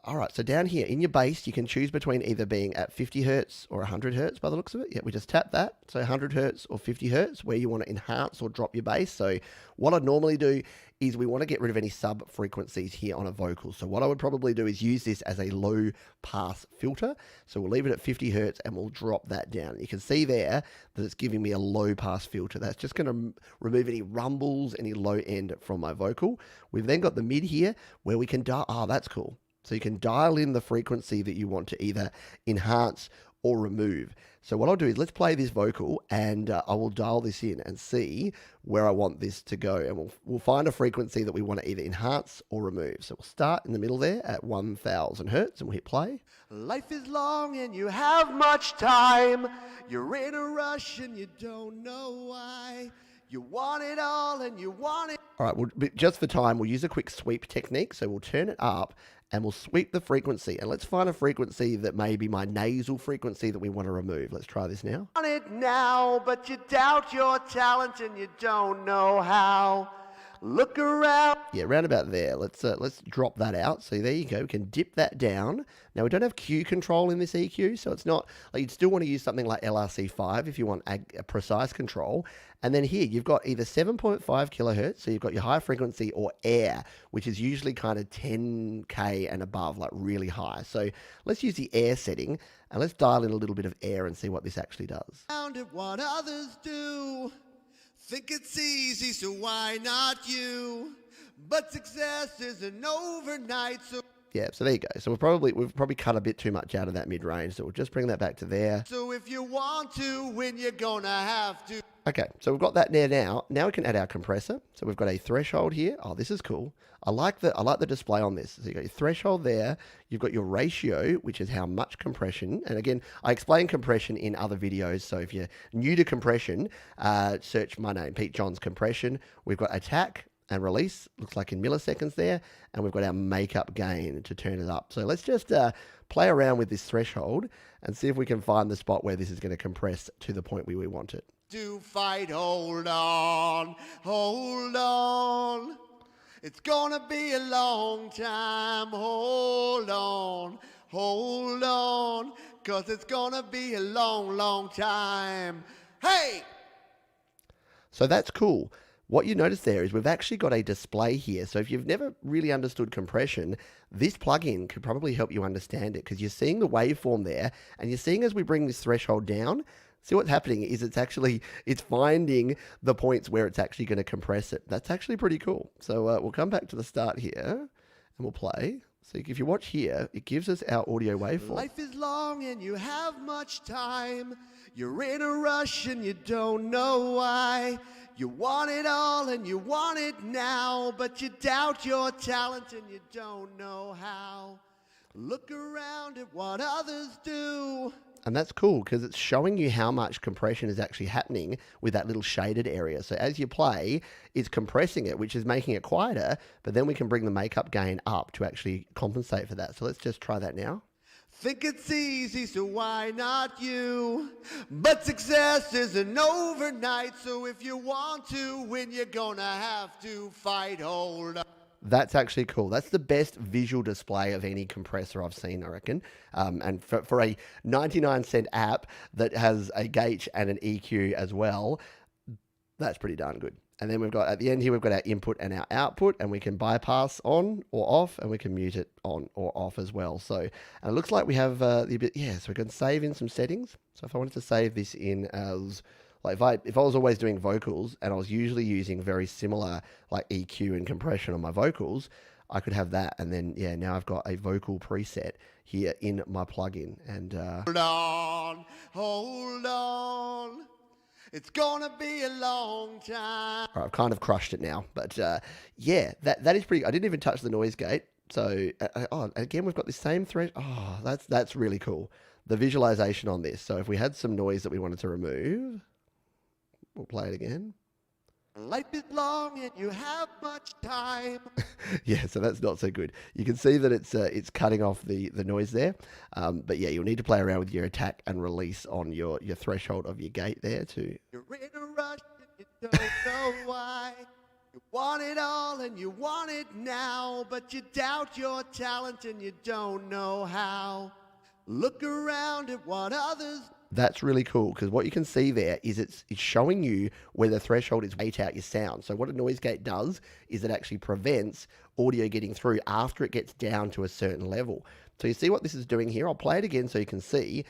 All right, so down here in your bass, you can choose between either being at 50 hertz or 100 hertz by the looks of it. Yeah, we just tap that. So 100 hertz or 50 hertz, where you want to enhance or drop your bass. So what I'd normally do is we want to get rid of any sub frequencies here on a vocal. So what I would probably do is use this as a low pass filter. So we'll leave it at 50 hertz and we'll drop that down. You can see there that it's giving me a low pass filter. That's just going to remove any rumbles, any low end from my vocal. We've then got the mid here where we can dial. Oh, that's cool. So you can dial in the frequency that you want to either enhance or remove. So what I'll do is let's play this vocal and I will dial this in and see where I want this to go. And we'll find a frequency that we want to either enhance or remove. So we'll start in the middle there at 1000 hertz and we'll hit play. Life is long and you have much time. You're in a rush and you don't know why. You want it all and you want it. All right, well, just for time, we'll use a quick sweep technique. So we'll turn it up and we'll sweep the frequency. And let's find a frequency that may be my nasal frequency that we want to remove. Let's try this now. Want it now, but you doubt your talent and you don't know how. Look around. Yeah, round about there. Let's drop that out. So there you go. We can dip that down. Now we don't have Q control in this EQ, so it's not like you'd still want to use something like LRC5 if you want a precise control. And then here you've got either 7.5 kilohertz, so you've got your high frequency, or air, which is usually kind of 10K and above, like really high. So let's use the air setting and let's dial in a little bit of air and see what this actually does. At what others do. Think it's easy, so why not you? But success isn't overnight, so yeah, so there you go. So we've probably cut a bit too much out of that mid-range, so we'll just bring that back to there. So if you want to win, you're gonna have to. Okay, so we've got that there now. Now we can add our compressor. So we've got a threshold here. Oh, this is cool. I like the display on this. So you've got your threshold there. You've got your ratio, which is how much compression. And again, I explain compression in other videos. So if you're new to compression, search my name, Pete Johns Compression. We've got attack and release, looks like in milliseconds there. And we've got our makeup gain to turn it up. So let's just play around with this threshold and see if we can find the spot where this is going to compress to the point where we want it. To fight, hold on, hold on. It's gonna be a long time, hold on, 'cause it's gonna be a long, long time. Hey! So that's cool. What you notice there is we've actually got a display here. So if you've never really understood compression, this plugin could probably help you understand it, because you're seeing the waveform there and you're seeing as we bring this threshold down, see what's happening is it's finding the points where it's actually going to compress it. That's actually pretty cool. So we'll come back to the start here and we'll play. So if you watch here, it gives us our audio waveform. Life is long and you have much time. You're in a rush and you don't know why. You want it all and you want it now, but you doubt your talent and you don't know how. Look around at what others do. And that's cool because it's showing you how much compression is actually happening with that little shaded area. So as you play, it's compressing it, which is making it quieter, but then we can bring the makeup gain up to actually compensate for that. So let's just try that now. Think it's easy, so why not you? But success isn't overnight, so if you want to win, you're gonna have to fight, hold on. That's actually cool. That's the best visual display of any compressor I've seen, I reckon. And for a 99-cent app that has a gate and an EQ as well, that's pretty darn good. And then we've got, at the end here, we've got our input and our output, and we can bypass on or off, and we can mute it on or off as well. So, and it looks like we have so we can save in some settings. So if I wanted to save this in as, like if I was always doing vocals and I was usually using very similar like EQ and compression on my vocals, I could have that. And then, yeah, now I've got a vocal preset here in my plugin. And hold on. It's gonna be a long time. All right, I've kind of crushed it now, but yeah, that is pretty. I didn't even touch the noise gate. So again, we've got the same thread. Oh, that's really cool. The visualization on this. So if we had some noise that we wanted to remove, we'll play it again. Life is long and you have much time. Yeah, so that's not so good. You can see that it's cutting off the noise there. But yeah, you'll need to play around with your attack and release on your threshold of your gate there too. You're in a rush and you don't know why. You want it all and you want it now, but you doubt your talent and you don't know how. Look around at what others. That's really cool because what you can see there is it's showing you where the threshold is weight out your sound. So what a noise gate does is it actually prevents audio getting through after it gets down to a certain level. So you see what this is doing here? I'll play it again so you can see.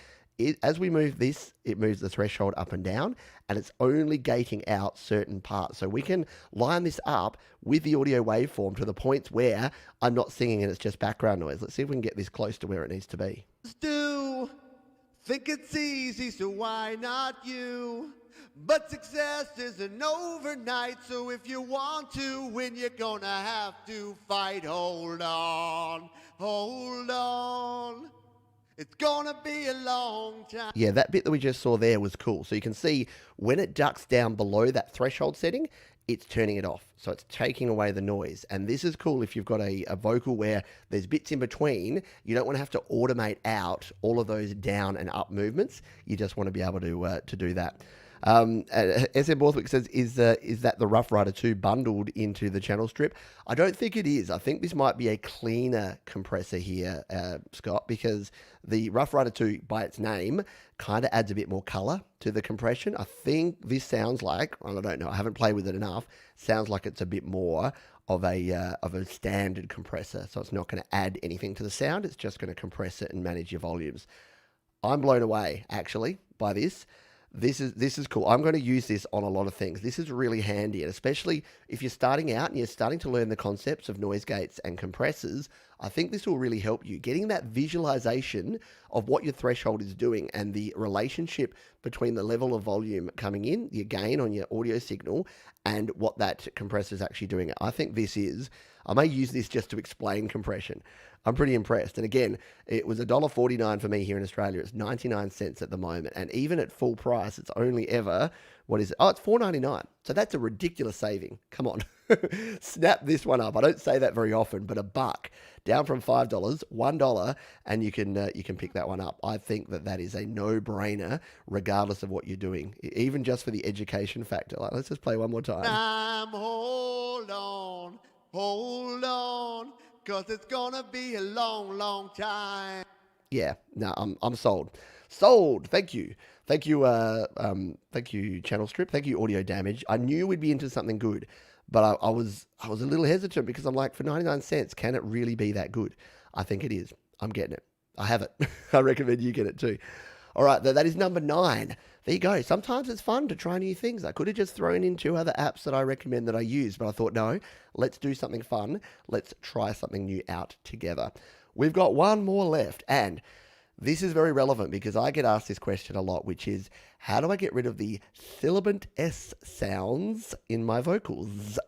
As we move this, it moves the threshold up and down, and it's only gating out certain parts. So we can line this up with the audio waveform to the points where I'm not singing and it's just background noise. Let's see if we can get this close to where it needs to be. Do think it's easy, so why not you? But success isn't overnight, so if you want to win, you're gonna have to fight. Hold on, hold on. It's gonna be a long time. Yeah, that bit that we just saw there was cool. So you can see when it ducks down below that threshold setting, it's turning it off. So it's taking away the noise. And this is cool if you've got a vocal where there's bits in between. You don't want to have to automate out all of those down and up movements. You just want to be able to do that. SM Borthwick says, is that the Rough Rider 2 bundled into the channel strip? I don't think it is. I think this might be a cleaner compressor here, Scott, because the Rough Rider 2, by its name, kind of adds a bit more color to the compression. I think this sounds like, I don't know, I haven't played with it enough, sounds like it's a bit more of a standard compressor. So it's not going to add anything to the sound. It's just going to compress it and manage your volumes. I'm blown away, actually, by this. This is cool. I'm going to use this on a lot of things. This is really handy, and especially if you're starting out and you're starting to learn the concepts of noise gates and compressors, I think this will really help you. Getting that visualization of what your threshold is doing and the relationship between the level of volume coming in, your gain on your audio signal, and what that compressor is actually doing. I think this is, I may use this just to explain compression. I'm pretty impressed. And again, it was $1.49 for me here in Australia. It's 99 cents at the moment. And even at full price, it's only ever, what is it? Oh, it's $4.99. So that's a ridiculous saving. Come on. Snap this one up. I don't say that very often, but $1 down from $5, $1, and you can pick that one up. I think that is a no-brainer, regardless of what you're doing, even just for the education factor. Like, let's just play one more time. Hold on, hold on, 'cause it's gonna be a long, long time. Yeah, no, I'm sold. Sold. Thank you. Thank you, Channel Strip. Thank you, Audio Damage. I knew we'd be into something good, but I was a little hesitant because I'm like, for 99 cents, can it really be that good? I think it is. I'm getting it. I have it. I recommend you get it too. All right, that is number 9. There you go. Sometimes it's fun to try new things. I could have just thrown in 2 other apps that I recommend that I use, but I thought, no, let's do something fun. Let's try something new out together. We've got one more left, and this is very relevant because I get asked this question a lot, which is, how do I get rid of the sibilant S sounds in my vocals?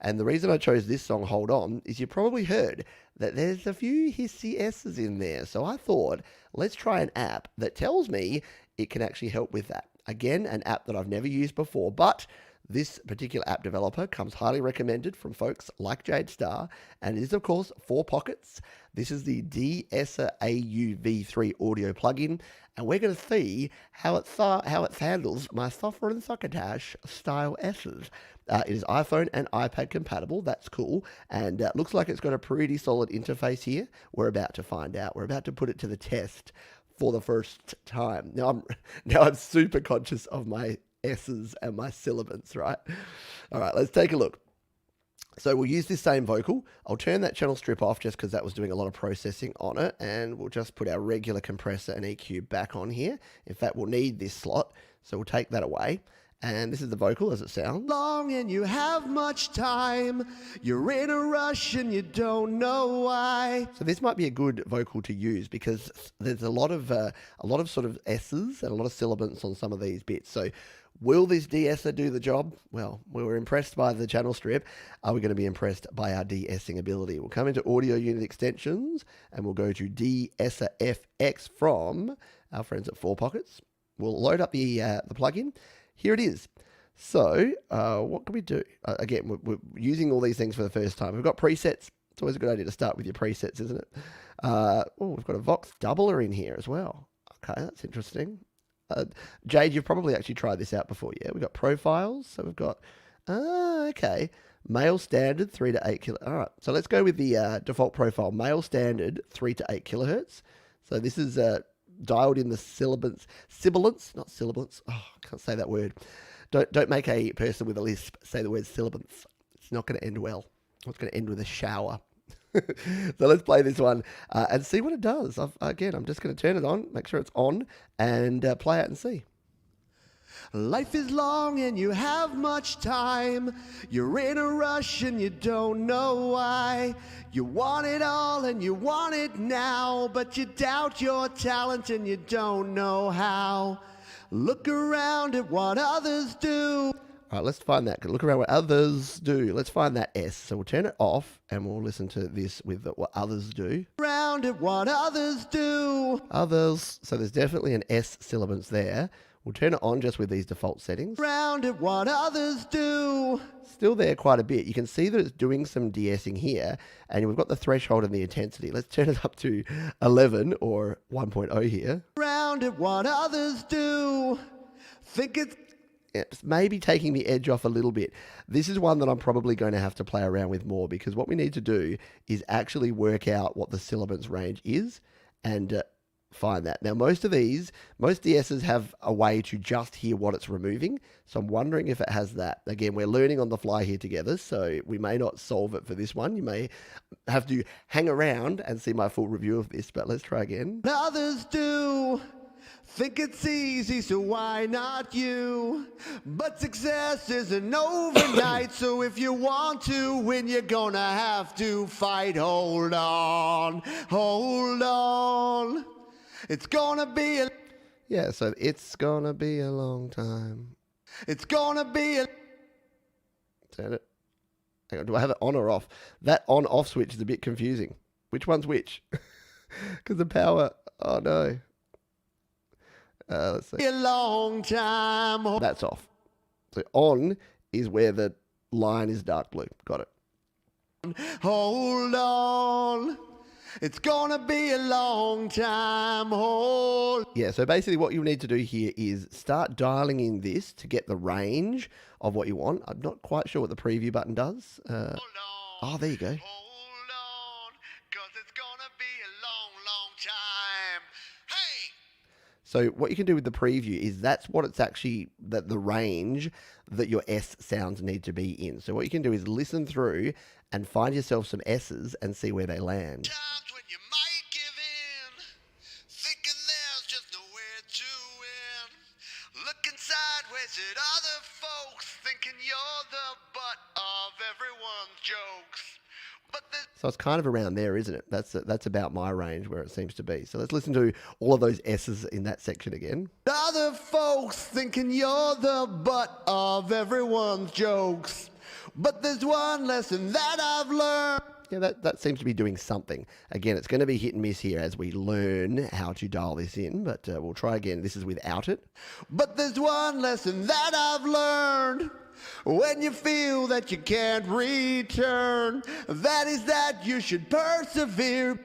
And the reason I chose this song, Hold On, is you probably heard that there's a few hissy S's in there. So I thought, let's try an app that tells me it can actually help with that. Again, an app that I've never used before, but this particular app developer comes highly recommended from folks like Jade Star, and it is, of course, 4 pockets. This is the De-Esser AUv3 audio plugin, and we're going to see how it handles my software and succotash style S's. It is iPhone and iPad compatible. That's cool, and looks like it's got a pretty solid interface here. We're about to find out. We're about to put it to the test for the first time. Now I'm super conscious of my S's and my sibilants, right? All right, let's take a look. So we'll use this same vocal. I'll turn that channel strip off just because that was doing a lot of processing on it, and we'll just put our regular compressor and EQ back on here. In fact, we'll need this slot, so we'll take that away. And this is the vocal as it sounds. Long and you have much time. You're in a rush and you don't know why. So this might be a good vocal to use because there's a lot of sort of S's and a lot of sibilants on some of these bits. So will this de-esser do the job? Well, we were impressed by the channel strip. Are we going to be impressed by our de-essing ability? We'll come into audio unit extensions and we'll go to De-Esser FX from our friends at 4 Pockets. We'll load up the plugin. Here it is. So what can we do? Again, we're using all these things for the first time. We've got presets. It's always a good idea to start with your presets, isn't it? We've got a Vox doubler in here as well. Okay, that's interesting. Jade, you've probably actually tried this out before. Yeah, we've got profiles. So we've got Ah, okay. Male standard 3 to 8 kilo. All right, so let's go with the default profile. Male standard 3 to 8 kilohertz. So this is dialed in the sibilance, not sibilance. Oh, I can't say that word. Don't make a person with a lisp say the word sibilance. It's not going to end well. It's going to end with a shower. So let's play this one and see what it does. Again, I'm just going to turn it on, make sure it's on, and play it and see. Life is long and you have much time. You're in a rush and you don't know why. You want it all and you want it now, but you doubt your talent and you don't know how. Look around at what others do. All right, let's find that. Look around what others do. Let's find that S. So we'll turn it off and we'll listen to this with what others do. Around at what others do. Others. So there's definitely an S sibilance there. We'll turn it on just with these default settings. Around at what others do. Still there quite a bit. You can see that it's doing some de-essing here, and we've got the threshold and the intensity. Let's turn it up to 11 or 1.0 here. Around at what others do. Think it's maybe taking the edge off a little bit. This is one that I'm probably going to have to play around with more, because what we need to do is actually work out what the sibilance range is and find that. Now, most de-essers have a way to just hear what it's removing, so I'm wondering if it has that. Again, we're learning on the fly here together, so we may not solve it for this one. You may have to hang around and see my full review of this, but let's try again. others do. Think it's easy, so why not you? But success isn't overnight, so if you want to win, you're gonna have to fight. Hold on, hold on. It's gonna be a... Yeah, so it's gonna be a long time. It's gonna be a... Turn it. Hang on, do I have it on or off? That on-off switch is a bit confusing. Which one's which? Because the power... Oh, no. Let's see. A long time. That's off. So on is where the line is dark blue. Got it. Hold on. It's gonna be a long time. Hold. Yeah, so basically what you need to do here is start dialing in this to get the range of what you want. I'm not quite sure what the preview button does. Hold on. Oh, there you go. Hold on, 'cause it's gonna be a long, long time. Hey! So what you can do with the preview is that's what it's actually, the range that your S sounds need to be in. So what you can do is listen through and find yourself some S's and see where they land. Times when you might give in, thinking there's just nowhere to win. Looking sideways at other folks, thinking you're the butt of everyone's jokes. But So it's kind of around there, isn't it? That's about my range where it seems to be. So let's listen to all of those S's in that section again. other folks thinking you're the butt of everyone's jokes. But there's one lesson that I've learned. Yeah, that seems to be doing something. Again, it's going to be hit and miss here as we learn how to dial this in, but we'll try again. This is without it. But there's one lesson that I've learned. When you feel that you can't return, that is that you should persevere.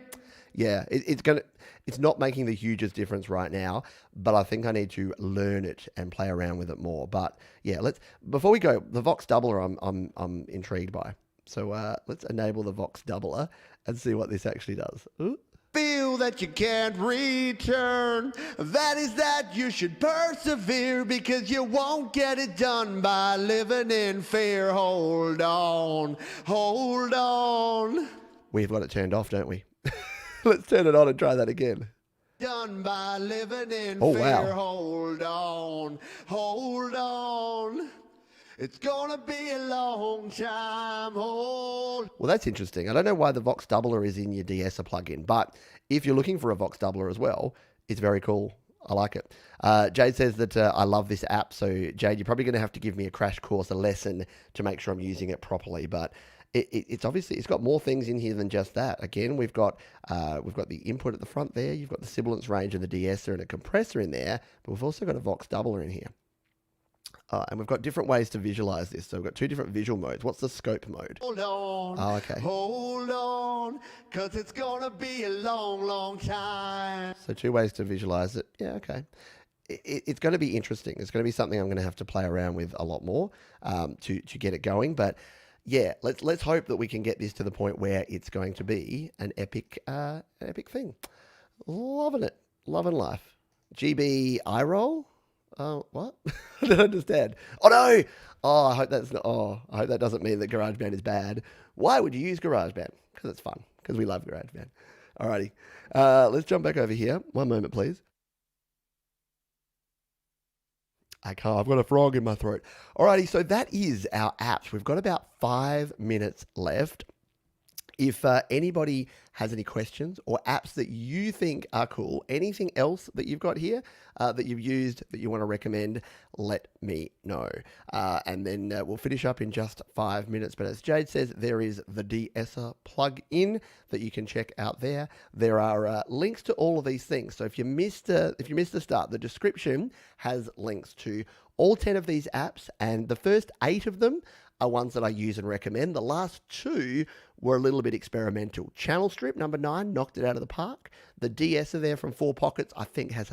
Yeah, it's not making the hugest difference right now, but I think I need to learn it and play around with it more. But yeah, before we go, the Vox doubler I'm intrigued by. So let's enable the Vox doubler and see what this actually does. Ooh. Feel that you can't return, that is that you should persevere, because you won't get it done by living in fear. Hold on, hold on. We've got it turned off, don't we? Let's turn it on and try that again. Done by living in Oh, fear. wow. Hold on, hold on. It's gonna be a long time. Hold. Well, that's interesting. I don't know why the Vox doubler is in your De-Esser plugin, but if you're looking for a Vox doubler as well, it's very cool. I like it. Jade says that I love this app. So Jade, you're probably going to have to give me a crash course, a lesson to make sure I'm using it properly. But it's obviously, it's got more things in here than just that. Again, we've got the input at the front there. You've got the sibilance range and the De-Esser and a compressor in there, but we've also got a Vox doubler in here. And we've got different ways to visualize this. So we've got two different visual modes. What's the scope mode? Hold on. Oh, okay. Hold on, 'cause it's gonna be a long, long time. So two ways to visualize it. Yeah, okay. it's going to be interesting. It's going to be something I'm going to have to play around with a lot more to get it going. But yeah, let's hope that we can get this to the point where it's going to be an epic thing. Loving it, loving life. GB eye roll. Oh, what? I don't understand. Oh no! Oh, I hope that's not. Oh, I hope that doesn't mean that GarageBand is bad. Why would you use GarageBand? Because it's fun. Because we love GarageBand. Alrighty, let's jump back over here. One moment, please. I can't. I've got a frog in my throat. Alrighty, so that is our apps. We've got about 5 minutes left. If anybody has any questions or apps that you think are cool, anything else that you've got here that you've used that you want to recommend, let me know. And then we'll finish up in just 5 minutes. But as Jade says, there is the De-Esser plug-in that you can check out there. There are links to all of these things. So if you missed the start, the description has links to all 10 of these apps, and the first 8 of them are ones that I use and recommend. The last 2 were a little bit experimental. Channel Strip, number 9, knocked it out of the park. The De-Esser there from 4 Pockets, I think has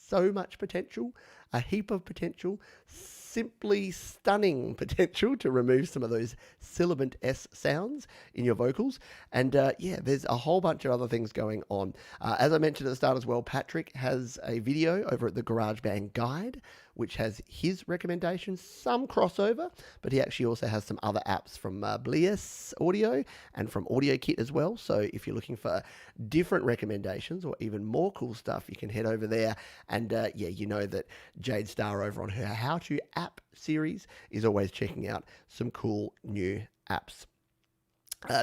so much potential, a heap of potential, simply stunning potential to remove some of those sibilant S sounds in your vocals. And yeah, there's a whole bunch of other things going on. As I mentioned at the start as well, Patrick has a video over at the GarageBand Guide, which has his recommendations, some crossover, but he actually also has some other apps from Bliss Audio and from Audio Kit as well. So if you're looking for different recommendations or even more cool stuff, you can head over there. And yeah, you know that Jade Star over on her How To App series is always checking out some cool new apps.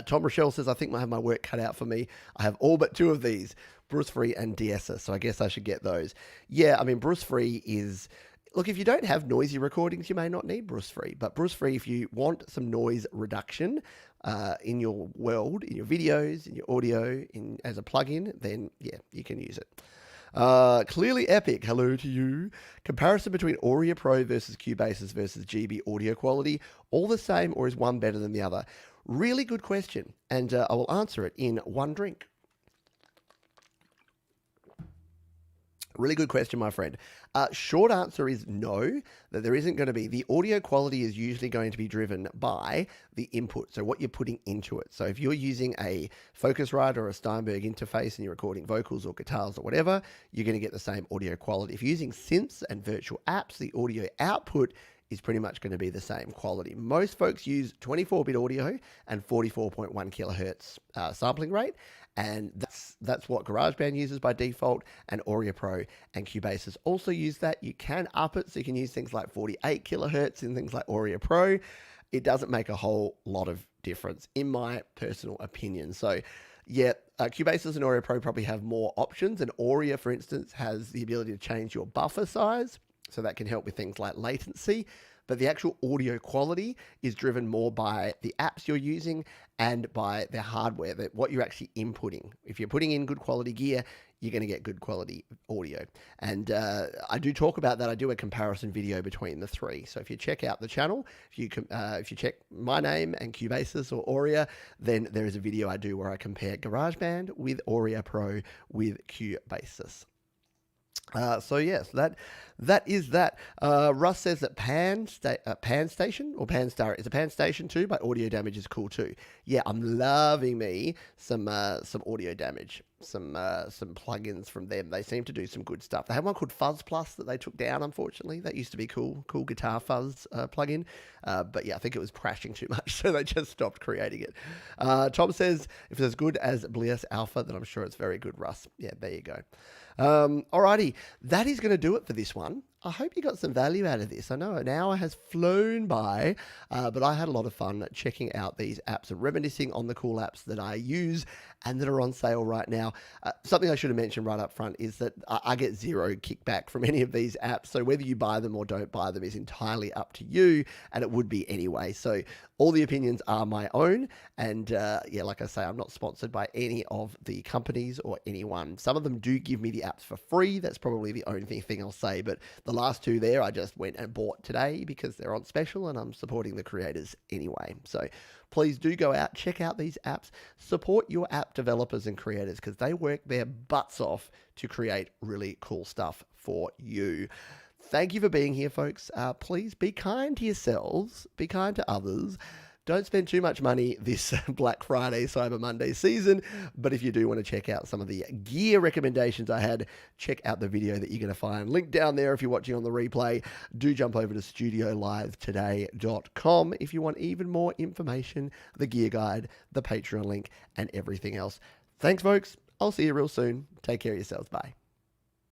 Tom Rochelle says, I think I have my work cut out for me. I have all but 2 of these, Brusfri and De-Esser, so I guess I should get those. Yeah, I mean, Brusfri is... Look, if you don't have noisy recordings, you may not need Brusfri. But Brusfri, if you want some noise reduction in your world, in your videos, in your audio, as a plugin, then yeah, you can use it. Clearly Epic, hello to you. Comparison between Auria Pro versus Cubasis versus GB audio quality, all the same or is one better than the other? Really good question, and I will answer it in one drink. Really good question, my friend. Short answer is no, that there isn't going to be. The audio quality is usually going to be driven by the input, so what you're putting into it. So if you're using a Focusrite or a Steinberg interface and you're recording vocals or guitars or whatever, you're going to get the same audio quality. If you're using synths and virtual apps, the audio output is pretty much going to be the same quality. Most folks use 24-bit audio and 44.1 kilohertz sampling rate, and that's what GarageBand uses by default, and Auria Pro and Cubasis also use that. You can up it, so you can use things like 48 kilohertz in things like Auria Pro. It doesn't make a whole lot of difference, in my personal opinion. So yeah, Cubasis and Auria Pro probably have more options, and Auria, for instance, has the ability to change your buffer size, so that can help with things like latency. But the actual audio quality is driven more by the apps you're using and by the hardware, that what you're actually inputting. If you're putting in good quality gear, you're going to get good quality audio. And I do talk about that. I do a comparison video between the 3. So if you check out the channel, if you check my name and Cubasis or Auria, then there is a video I do where I compare GarageBand with Auria Pro with Cubasis. So yes, that is that. Russ says that Pan Station or Panstar is a Pan Station 2 by Audio Damage is cool too. Yeah, I'm loving me some Audio Damage, some plugins from them. They seem to do some good stuff. They have one called Fuzz Plus that they took down, unfortunately. That used to be cool guitar fuzz plugin. But yeah, I think it was crashing too much, so they just stopped creating it. Tom says if it's as good as Bliss Alpha, then I'm sure it's very good, Russ. Yeah, there you go. Alrighty, that is going to do it for this one. I hope you got some value out of this. I know an hour has flown by, but I had a lot of fun checking out these apps and reminiscing on the cool apps that I use and that are on sale right now. Something I should have mentioned right up front is that I get zero kickback from any of these apps. So whether you buy them or don't buy them is entirely up to you, and it would be anyway. So all the opinions are my own. And yeah, like I say, I'm not sponsored by any of the companies or anyone. Some of them do give me the apps for free. That's probably the only thing I'll say. But the last 2 there, I just went and bought today because they're on special and I'm supporting the creators anyway. So please do go out, check out these apps, support your app developers and creators because they work their butts off to create really cool stuff for you. Thank you for being here, folks. Please be kind to yourselves, be kind to others. Don't spend too much money this Black Friday, Cyber Monday season, but if you do want to check out some of the gear recommendations I had, check out the video that you're going to find. Link down there if you're watching on the replay. Do jump over to studiolivetoday.com if you want even more information, the gear guide, the Patreon link, and everything else. Thanks, folks. I'll see you real soon. Take care of yourselves. Bye.